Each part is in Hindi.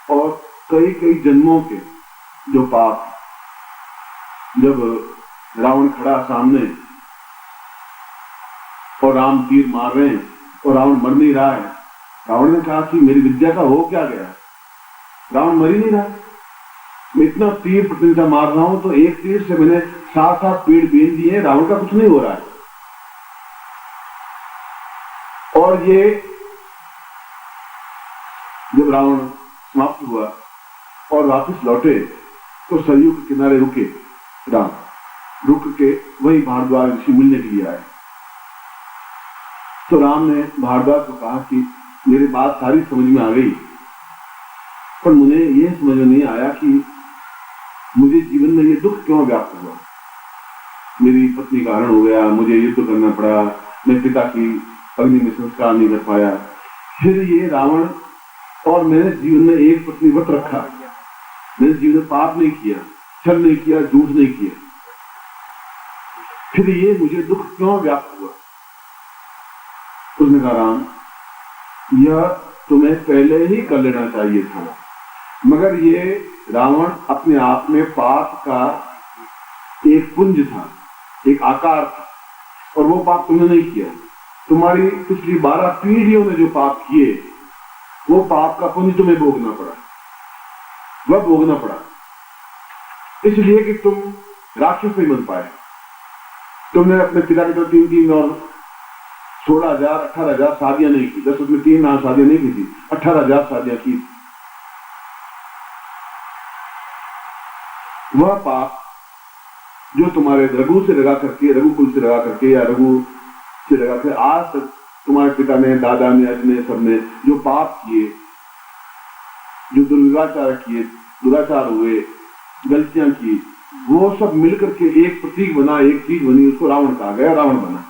और कई कई जन्मों के जो पाप, जब रावण खड़ा सामने और राम तीर मार रहे हैं और रावण मर नहीं रहा है, रावण ने कहा कि मेरी विद्या का हो क्या गया, रावण मर ही नहीं रहा, मैं इतना तीर प्रतिदिन मार रहा हूं तो एक तीर से मैंने 7-7 पेड़ बीन दिए, रावण का कुछ नहीं हो रहा है। और ये जब रावण समाप्त हुआ और वापस लौटे तो सरयू के किनारे रुके, राम रुक के वही भारद्वाज ऋषि मिलने के लिए आए। तो राम ने भारद्वाज को कहा कि मेरी बात सारी समझ में आ गई, पर मुझे यह समझ में नहीं आया कि मुझे जीवन में ये दुख क्यों व्याप्त हुआ। मेरी पत्नी का हरण हो गया, मुझे युद्ध करना पड़ा, मैं पिता की अग्नि में संस्कार नहीं कर पाया, फिर ये रावण, और मैंने जीवन में एक पत्नी व्रत रखा, मैंने जीवन में पाप नहीं किया, छल नहीं किया, झूठ नहीं किया, फिर ये मुझे दुख क्यों व्याप्त हुआ। उसने कहा राम, यह तुम्हें पहले ही कर लेना चाहिए था, मगर ये रावण अपने आप में पाप का एक पुंज था, एक आकार था, और वो पाप तुमने नहीं किया। तुम्हारी पिछली 12 पीढ़ियों ने जो पाप किए वो पाप का पुंज तुम्हें भोगना पड़ा, वह भोगना पड़ा, इसलिए कि तुम राक्षस नहीं बन पाए। तुमने अपने पिता के तो 3 और 16,000 18,000 शादियां नहीं की, 10 उसमें 3 शादियां नहीं की थी, 18,000 शादियां की। वह पाप जो तुम्हारे रघु से लगा करके, रघुकुल से लगा करके या रघु से लगा कर आज तक तुम्हारे पिता ने, दादा ने, अजने सबने जो पाप किए, जो दुर्व्यवहार किए, दुराचार हुए, गलतियां की, वो सब मिलकर के एक प्रतीक बना, एक चीज बनी, उसको रावण कहा गया, रावण बना।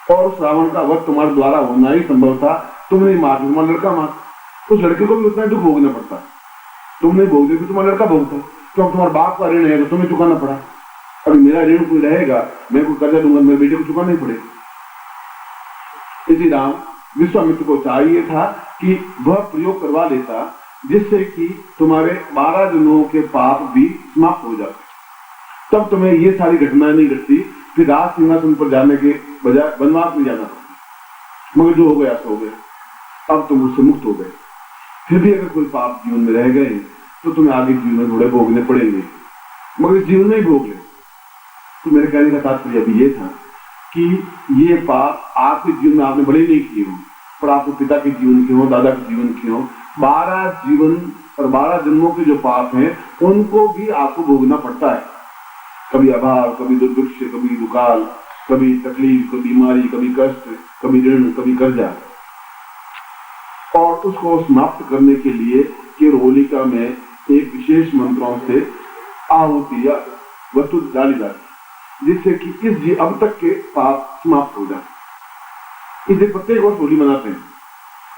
और उस रावण का वध तुम्हारे द्वारा होना ही संभव था। तुम नहीं मार, तुम्हारा लड़का मार, उस लड़के को भी उतना दुख भोगना पड़ता। तुम नहीं भोगते तो तुम्हारा लड़का भोगता, तो तुम्हारे बाप का ऋण है तो तुम्हें चुकाना पड़ा। अभी मेरा ऋण कोई रहेगा, मैं कोई कर्जा दूंगा, मेरे बेटे को चुकाना ही पड़ेगा। इसी राम विश्वामित्र को चाहिए था कि वह प्रयोग करवा लेता, जिससे कि तुम्हारे 12 जन्मों के पाप भी समाप्त हो जाते, तब तुम्हें ये सारी घटनाएं नहीं घटती, फिर राज सिंहासन पर जाने के बजाय वनवास में जाना पड़ता। मगर जो हो गया सो हो गया, अब तुम उससे मुक्त हो गए। फिर भी अगर कोई पाप जीवन में रह गए तो तुम्हें आगे जीवन में थोड़े भोगने पड़ेंगे, मगर जीवन में ही भोग ले। तो मेरे कहने का तात्पर्य अभी ये था कि ये पाप आपके जीवन में आपने बड़े नहीं किए हो, पर आपके पिता के जीवन के हो, दादा के जीवन के हो, 12 जीवन और 12 जन्मों के जो पाप हैं उनको भी आपको भोगना पड़ता है। कभी अभाव, कभी दुर्भिक्ष, कभी दुकाल, कभी तकलीफ, कभी बीमारी, कभी कष्ट, कभी ऋण, कभी कर्जा। और उसको समाप्त करने के लिए होलिका में एक विशेष मंत्रों से आहुति या वस्तु डाली जाती, जिससे कि इस अब तक के पाप समाप्त हो जाए। इसे प्रत्येक वर्ष होली मनाते हैं,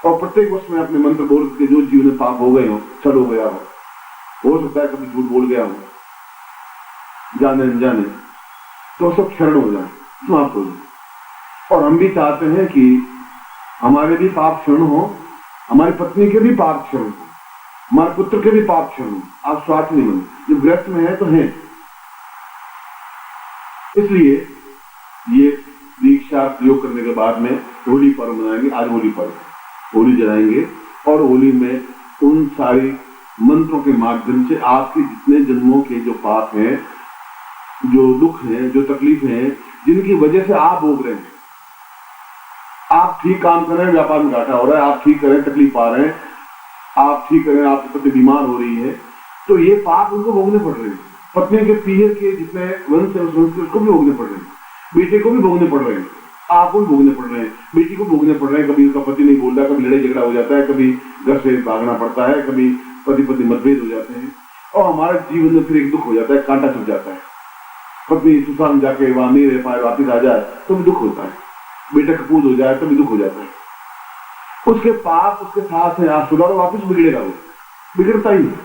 और प्रत्येक वर्ष में अपने मंत्र बोल के जो जीवन में पाप हो गए हो, छल हो गया हो सकता है कभी झूठ बोल गया हो, जाने अनजाने, तो सब क्षरण हो जाए, समाप्त हो जाए। और हम भी चाहते हैं कि हमारे भी पाप क्षरण हो, हमारी पत्नी के भी पाप क्षरण हो, हमारे पुत्र के भी पाप क्षरण हो। आप स्वार्थ नहीं बने, जो ग्रस्त में है तो है। इसलिए ये दीक्षा प्रयोग करने के बाद में होली पर्व मनाएंगे। आज होली पर्व, होली जलाएंगे, और होली में उन सारे मंत्रों के माध्यम से आपके जितने जन्मों के जो पाप हैं, जो दुख हैं, जो तकलीफ हैं, जिनकी वजह से आप भोग रहे हैं, आप ठीक काम कर रहे हैं, व्यापार में घाटा हो रहा है, आप ठीक करें, तकलीफ आ रहे हैं, आप ठीक करें, आपकी पत्नी बीमार हो रही है, तो ये पाप उनको भोगने पड़ रहे हैं। पत्नी के पीहर के जितने वंश है, उस वंश के उसको भी भोगने पड़ रहे हैं, बेटे को भी भोगने पड़ रहे हैं, आपको भी भोगने पड़ रहे हैं, बेटी को भोगने पड़ रहे हैं। कभी उसका पति नहीं बोल रहा, कभी लड़ाई झगड़ा हो जाता है, कभी घर से भागना पड़ता है, कभी पति पत्नी मतभेद हो जाते हैं, और हमारे जीवन में फिर एक दुख हो जाता है, कांटा चुभ जाता है। पत्नी सुसान जाके वहां नहीं रह पाए, वापिस आ जाए तो भी दुख होता है, बेटा कपूत हो जाए तो भी दुख हो जाता है। उसके पाप उसके साथ है, आप सुधारो, वापिस बिगड़ेगा, वो बिगड़ता ही नहीं।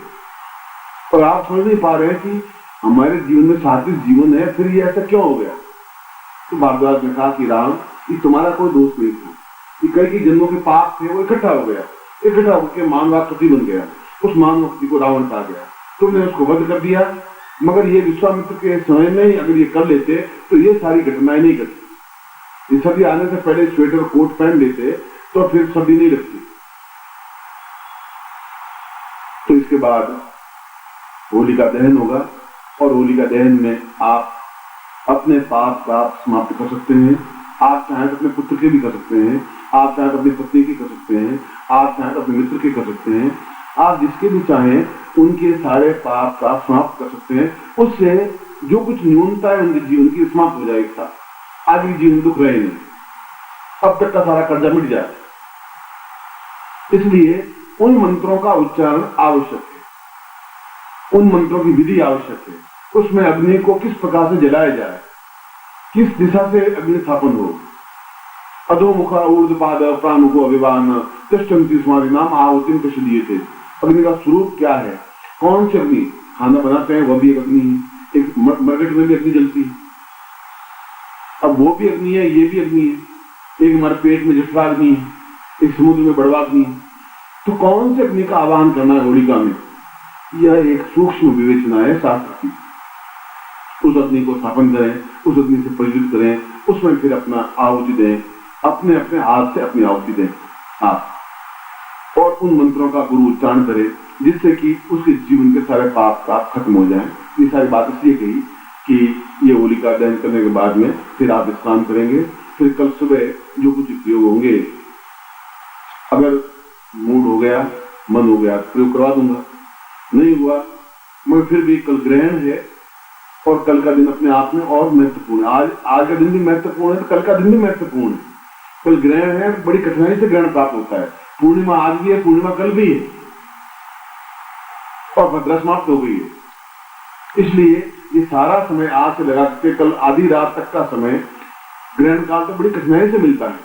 और आप समझ नहीं पा रहे कि हमारे जीवन में सात्विक जीवन है, फिर ये ऐसा क्यों हो गया। तो भारद्वाज ने कहा कि राम, ये तुम्हारा कोई दोष नहीं था, ये कई जन्मों के पाप थे, वो इकट्ठा हो गया, इकट्ठा होकर मानवाकृति बन गया। उस मानवक्ति को रावण कहा गया। तुमने उसको वध कर दिया, मगर ये विश्वामित्र के समय में ही अगर ये कर लेते तो ये सारी घटनाएं नहीं घटती। ये सर्दी आने से पहले स्वेटर कोट पहन लेते तो फिर सर्दी नहीं लगती। तो इसके बाद होलिका दहन होगा और होलिका दहन में आप अपने पाप का समाप्त कर सकते हैं। आप चाहें तो अपने पुत्र के भी कर सकते हैं, आप चाहें तो अपनी पत्नी की कर सकते हैं, आप चाहें तो अपने मित्र के कर सकते हैं, आप जिसके भी चाहें उनके सारे पाप का समाप्त कर सकते हैं। उससे जो कुछ न्यूनता है उनके जीवन की समाप्त हो जाएगी। था आगे जीवन दुख रहे नहीं, अब तक का सारा कर्जा मिट जाए। इसलिए उन मंत्रों का उच्चारण आवश्यक है, उन मंत्रों की विधि आवश्यक है। उसमें अग्नि को किस प्रकार से जलाया जाए, किस दिशा से अग्नि स्थापन हो। अधोमुखा ऊर्ध्वपाद प्रामुखो अभिवान तिष्ठन्ति स्मारि नाम आहुतिम प्रशदीयते। अग्नि का स्वरूप क्या है, कौन सी अग्नि? खाना बनाते हैं वह भी एक अग्नि है, एक मरकट में भी अग्नि जलती है। अब वो भी अग्नि है, ये भी अग्नि है। एक हमारे पेट में जठरा अग्नि है, एक समुद्र में बड़वा अग्नि है। तो कौन से अग्नि का आह्वान करना है होलिका में, यह एक सूक्ष्म विवेचना है शास्त्र की। उस अग्नि को स्थापन करें, उस अग्नि से प्रज्वलित करें, उसमें फिर अपना आहुति दें, अपने अपने हाथ से अपनी आहुति दें आप, और उन मंत्रों का गुरु उच्चारण करें जिससे कि उसके जीवन के सारे पाप का खत्म हो जाएं। ये सारी बात इसलिए कही कि ये होलिका दहन करने के बाद में फिर आप स्नान करेंगे। फिर कल सुबह जो कुछ प्रयोग होंगे, अगर मूड हो गया, मन हो गया, प्रयोग करवा दूंगा। नहीं हुआ मगर फिर भी कल ग्रहण है और कल का दिन अपने आप में और महत्वपूर्ण है। आज का दिन भी महत्वपूर्ण है तो कल का दिन भी महत्वपूर्ण है। कल ग्रहण है, बड़ी कठिनाई से ग्रहण प्राप्त होता है। पूर्णिमा आज भी है, पूर्णिमा कल भी है और भद्रा समाप्त हो गई है। इसलिए ये सारा समय आज से लगा के कल आधी रात तक का समय ग्रहण काल तो बड़ी कठिनाई से मिलता है।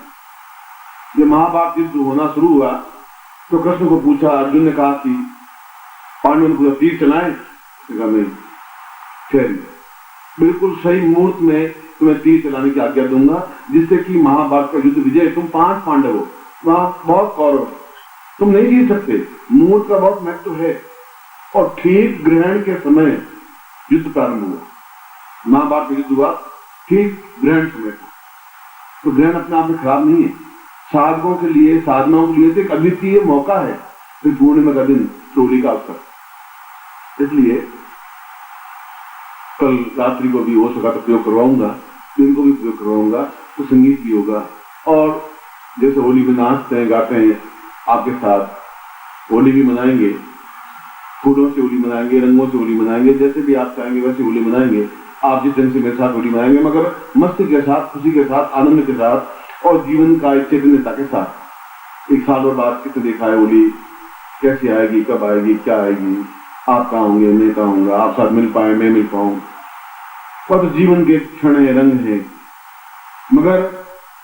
जब महाभारत युद्ध होना शुरू हुआ तो कृष्ण को पूछा, अर्जुन ने कहा कि पांडवों को तीर चलाएं? नहीं, फिर बिल्कुल सही मुहूर्त में तुम्हें तीर चलाने की आज्ञा दूंगा जिससे कि महाभारत का युद्ध विजय। तुम 5 पांडव हो, वहां बहुत कौरव, तुम नहीं जीत सकते। मुहूर्त का बहुत महत्व है। और ठीक ग्रहण के समय युद्ध प्रारंभ हुआ। महाभारत का युद्ध हुआ ठीक ग्रहण समय को। तो ग्रहण अपने आप में खराब नहीं है, साधकों के लिए, साधनाओं के लिए तो एक अद्वितीय मौका है। फिर पूर्णिमा का दिन, होली का अवसर। इसलिए कल रात्रि को भी हो सका तो प्रयोग करवाऊंगा, दिन को भी प्रयोग करवाऊंगा, तो संगीत भी होगा। और जैसे होली में नाचते हैं, गाते हैं आपके साथ, होली भी मनाएंगे, फूलों से होली मनाएंगे, रंगों से होली मनाएंगे, जैसे भी आप चाहेंगे वैसे होली मनाएंगे। आप जिस ढंग से मेरे साथ होली मनाएंगे, मगर मस्ती के साथ, खुशी के साथ, आनंद के साथ और जीवन का चैतन्यता के साथ। एक साल और बाद कितने देखा है होली, कैसी आएगी, कब आएगी, क्या आएगी, आप कहाँ होंगे, मैं कहाँ होऊंगा, आप साथ मिल पाए, मैं मिल पाऊं। और तो जीवन के क्षण है, रंग है। मगर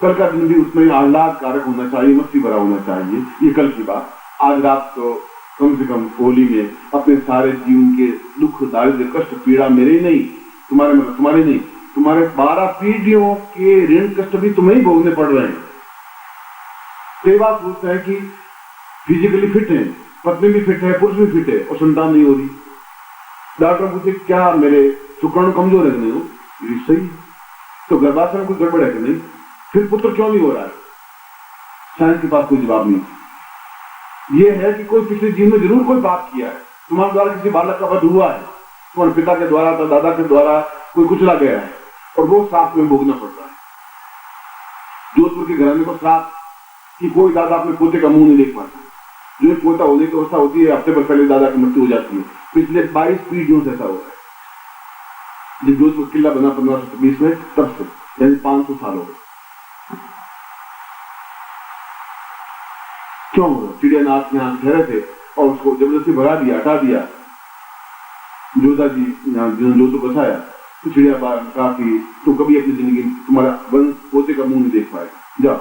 कल का दिन भी उसमें आह्लाद कारक होना चाहिए, मस्ती भरा होना चाहिए। ये कल की बात। आज रात तो कम से कम होली में अपने सारे जीवन के दुख, दारिद्र्य, कष्ट, पीड़ा मेरे ही नहीं, तुम्हारे मतलब तुम्हारे नहीं, तुम्हारे 12 पीढ़ियों के ऋण कष्ट भी तुम्हें ही भोगने पड़ रहे हैं। कई बार सोचते हैं कि फिजिकली फिट है, पत्नी भी फिट है, पुरुष भी फिट है और संतान नहीं हो रही। डॉक्टर पूछे क्या मेरे शुक्राणु कमजोर है कि नहीं? हो सही, तो गर्भाशय में कुछ गड़बड़ है कि नहीं? फिर पुत्र क्यों नहीं हो रहा है? साइंस के पास कोई जवाब नहीं। ये है कि कोई पिछले जीवन में जरूर कोई पाप किया है, तुम्हारे द्वारा किसी बालक का वध हुआ है, तुम्हारे पिता के द्वारा, दादा के द्वारा कोई कुचला गया है और वो श्राप में भोगना पड़ रहा है। जोधपुर के घराने को श्राप कि कोई दादा अपने पोते का मुंह नहीं देख पाता। जो पोता होने की अवस्था होती है, हफ्ते पर पहले दादा की मृत्यु हो जाती है। पिछले 22 पीढ़ियों से ऐसा हो रहा है। जब जोधपुर किला बना 1520 में, तब से यानी 500 साल हो गए। क्यों? चिड़ियानाथ में ठहरे थे और उसको जबरदस्ती भगा दिया, हटा दिया। जोधा जी जोधपुर बसाया तो चिड़िया कहा कि तुम कभी अपनी जिंदगी तुम्हारा वंश पोते का मुंह नहीं देख पाए, जाओ।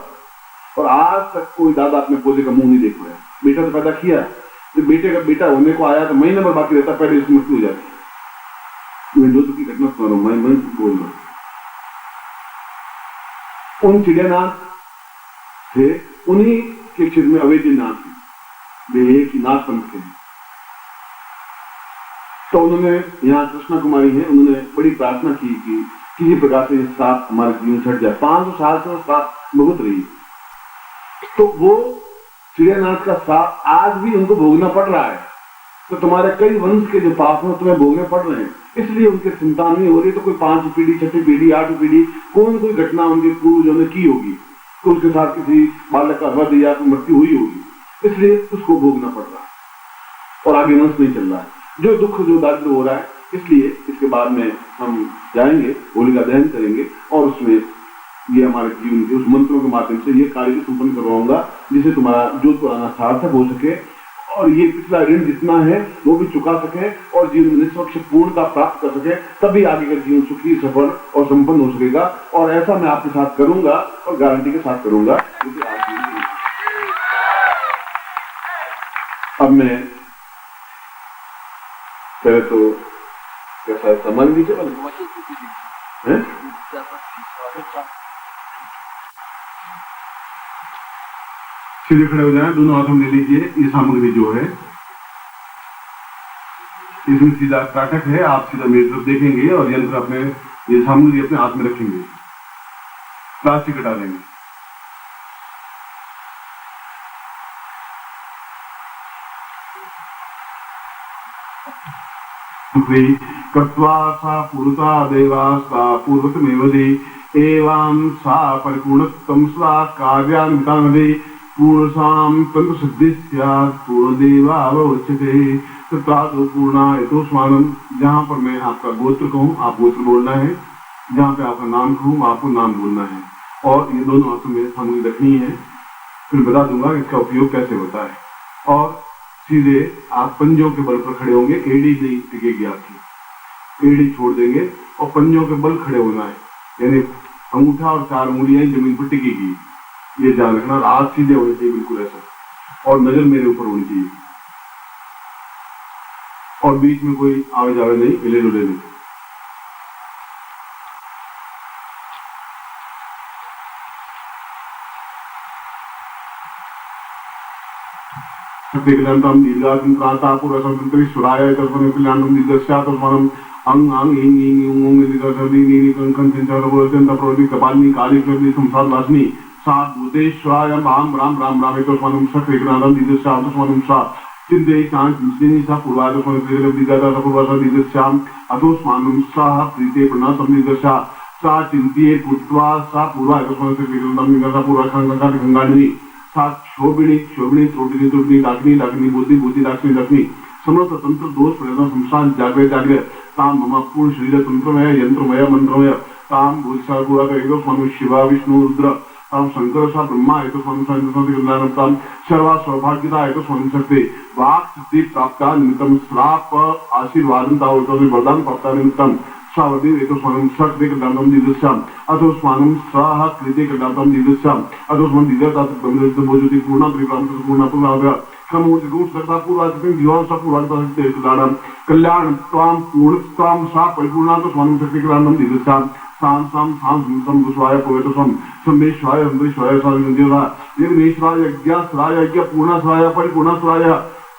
और आज तक कोई दादा अपने पोते का मुंह नहीं देख पाया। बेटा तो पैदा किया, तो बेटे का बेटा होने को आया तो महीने भर बाकी रहता, पहले उसकी मृत्यु हो जाती। मैं जोधपुर की घटना सुना रहा हूं, मैं बोल रहा हूं। उन चिड़ियानाथ थे, उन्हीं के क्षेत्र में अवैधनाथ थे, वे एक ही नाथ पंथ थे। तो उन्होंने, यहाँ कृष्णा कुमारी है, उन्होंने बड़ी प्रार्थना की कि किसी प्रकार से सांप हमारे जीवन छट जाए। 500 साल से वो सांप भुगत रही, तो वो चिड़ियानाथ का सांप आज भी उनको भोगना पड़ रहा है। तो तुम्हारे कई वंश के जो पाप हैं तुम्हें भोगने पड़ रहे हैं, इसलिए उनकी संतान नहीं हो रही। तो कोई 5 पीढ़ी, 6 पीढ़ी, 8 पीढ़ी कोई घटना उनके पूर्वजों ने की होगी, तो उसके साथ किसी बालक का वध या मृत्यु हुई होगी, इसलिए उसको भोगना पड़ रहा है और आगे वंश नहीं चल रहा है। जो दुख, जो दारिद्र हो रहा है, इसलिए इसके बाद में हम जाएंगे, होलिका दहन करेंगे और उसमें ये हमारे जीवन के उस मंत्रों के माध्यम से ये कार्य संपन्न करवाऊंगा, जिससे तुम्हारा जो पुराना सार्थक हो सके और ये पिछला ऋण जितना है वो भी चुका सके और जीवन में निष्पक्ष पूर्णता प्राप्त कर सके, तभी आगे का जीवन सुखी, सफल और संपन्न हो सकेगा। और ऐसा मैं आपके साथ करूंगा और गारंटी के साथ करूंगा। अब मैं पहले तो कैसा सम्मान दीजिए, सीधे खड़े हो जाए, दोनों हाथों में ले लीजिए। ये सामग्री जो है इसमें सीधा काटक है, आप सीधा मेरी तरफ देखेंगे और यंत्र अपने, ये सामग्री अपने हाथ में रखेंगे, प्लास्टिक हटा देंगे। कृत्वा सा पूर्वता देवास्ता पूर्वतमेवदि एवं सा परिपूर्णत्वं स्वा कार्यान्वितानदि पूर्णसां तंत्र सिद्धि स्यात् पूर्णदेवावोच्यते तत्रादो पूर्णा यतोस्मानं। जहाँ पर मैं आपका गोत्र कहूँ आप गोत्र बोलना है, जहाँ पे आपका नाम कहूँ आपको नाम बोलना है, और ये दोनों हाथों में सामग्री रखनी है। फिर बता दूंगा इसका उपयोग कैसे होता है। और सीधे आप पंजों के बल पर खड़े होंगे, एड़ी नहीं टिकेगी आपकी, एड़ी छोड़ देंगे और पंजों के बल खड़े होना है, यानी अंगूठा और 4 उंगलियां जमीन पर टिकेगी, ये ध्यान रखना। हाथ सीधे होने चाहिए बिल्कुल ऐसा, और नजर मेरे ऊपर होनी चाहिए, और बीच में कोई आवे जावे नहीं, हिले डुले नहीं। कल्याणम दीर्घासम क्रांता पूर्वसंतरि सुराय तस्मन कल्याणम दीर्घस्या तस्मनम अंग अंग इंग इंग ओंग दीर्घसर्दी नीनि कंकन संचार बोलचंद प्रवृत्ति कपालनी काली प्रवृत्ति संसार वासनी सात भूतेश्वराय राम राम राम राम तस्मनम सक्रिय क्रांतम दीर्घस्या तस्मनम सा चिंते शांत चिंतनी सा पूर्वाय तस्मन दीर्घदा सा पूर्वासा दीर्घस्याम अतोस्मानम सा प्रीते प्रणतम दीर्घस्या सा चिंतिये कृत्वा सा पूर्वाय तस्मन सक्रिय क्रांतम दीर्घदा पूर्वाखंड गंगानी शोभिणी शोभिणी त्रोटिनी त्रोटिनी डाकिनी डाकिनी बुद्धि बुद्धि डाकिनी डाकिनी समस्त तंत्र दोष प्रेरणा संस्थान जागृत जागृत ताम मम पूर्ण शरीर तंत्रमय यंत्रमय मंत्रमय ताम भूषा पूरा करेगा स्वामी शिवा विष्णु रुद्र ताम शंकर सा ब्रह्मा एक स्वामी संत ताम सर्वा सौभाग्यता एक स्वामी शक्ति वाक सिद्धि प्राप्त निमित्तम श्राप आशीर्वादं तावतो वरदान प्राप्त निमित्तम सावधि एक स्वामी शक्ति कदातम दीदस्याम अथो स्वामी स्वाह कृते कदातम दीदस्याम अथो स्वामी दीदतात ब्रह्मज्योति बोज्योति पूर्ण त्रिकाम पूर्ण पूर्ण क्रमोति गुण सकता पूर्वाधिक जीवन सब पूर्वाधिक कदाडम कल्याण त्वाम पूर्ण त्वाम सा परिपूर्ण तो स्वामी शक्ति कदातम दीदस्याम साम साम साम सम दुष्वाय पवित्र सम समेश्वाय अंतरिश्वाय सारंगदेवा निर्मेश्वाय यज्ञास्राय यज्ञ पूर्णस्राय परिपूर्णस्राय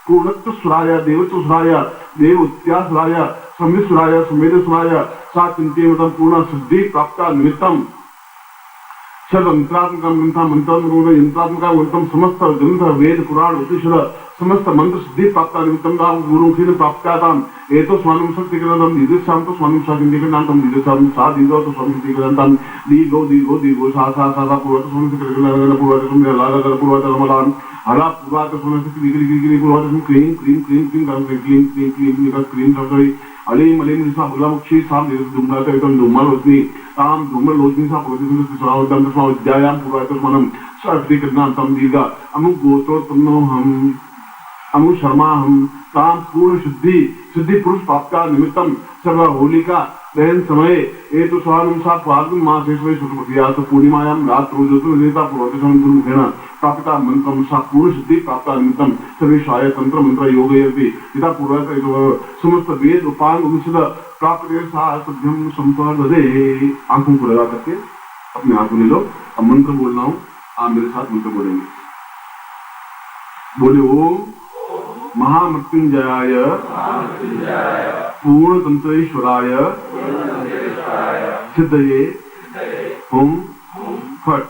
पूर्णत्व सुराय देवत्व सुराय देवत्यासराय समिश्राय समेधस्राय सा चिंतेमतं पूर्ण सिद्धि प्राप्त निमित्तम सर्वंत्रात्मकं ग्रंथ मंत्रात्मक यंत्रात्मका ग्रंथम समस्त ग्रंथ वेद पुराण उपनिषद समस्त मंत्र सिद्धि प्राप्त निमित्तम गुरुमुखेन प्राप्ताताम एतो स्वामी शक्ति ग्रंथम दीदस्याम तो स्वामी शक्ति ग्रंथम दीदस्याम सा दीदो तो स्वामी शक्ति ग्रंथम दीगो दीगो दीगो सा सा सा पूर्व तो स्वामी शक्ति ग्रंथम पूर्व तो स्वामी लागा पूर्व तो रमलान हरा पूर्व तो स्वामी शक्ति गिरी पूर्व तो clean clean clean clean clean clean clean का क्लीन शब्द अलीम अलीम निसा बुलामुक्षी साम दुमना तो एकदम दुमल होती ताम दुमल लोचनी सा पोजिशन से स्वावदम तो स्वावज्ञायाम पूर्व तो मनम शक्ति ग्रंथम दीगा अमु गोत्रो तन्नो हम अमु शर्मा हम ताम पूर्ण सिद्धि पुरुष प्राप्त निमित्तम सर्व होलिका दहन समय ये तो स्वामी सा फाल्गुन मासेश्वरी शुक्लपक्षिया तो पूर्णिमायाम रात्रो ज्योतिर्देवता पूर्वतम गुरुमुखेन प्राप्ता मंत्रम सा पूर्ण सिद्धि प्राप्त निमित्तम सर्वेश्वाय तंत्र मंत्र योग यदा पूर्व समस्त वेद उपांग उपनिषद प्राप्त सा सभ्यम संपर्दे। आंखों को लगा करके अपने हाथ में लो, अब मंत्र बोलना हूं, आप मेरे साथ मंत्र बोलेंगे। बोले ओम महामृत्युंजयाय पूर्णतंत्रेश्वराय सिद्धये हुम फट।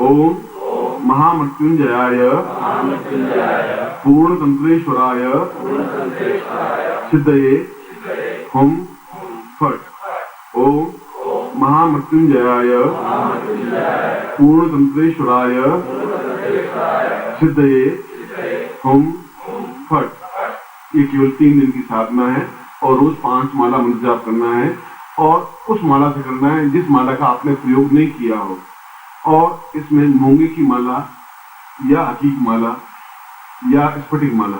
ओम महामृत्युंजयाय पूर्णतंत्रेश्वराय सिद्धये हुम फट। ओम महामृत्युंजयाय पूर्णतंत्रेश्वराय सिद्धये हुम फट। ये केवल 3 दिन की साधना है और रोज 5 माला मंत्र जाप करना है और उस माला से करना है जिस माला का आपने प्रयोग नहीं किया हो। और इसमें मूंगे की माला या हकीक माला या स्फटिक माला,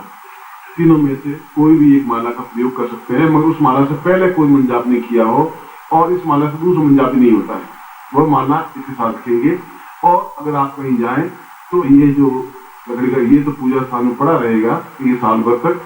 तीनों में से कोई भी एक माला का प्रयोग कर सकते हैं, मगर उस माला से पहले कोई मंत्र जाप नहीं किया हो और इस माला से दूसरा मंत्र जाप नहीं होता है, वह माला इसके साथ रखेंगे। और अगर आप कहीं जाएं तो ये जो लकड़ी का ये तो पूजा स्थान में पड़ा रहेगा ये साल भर तक।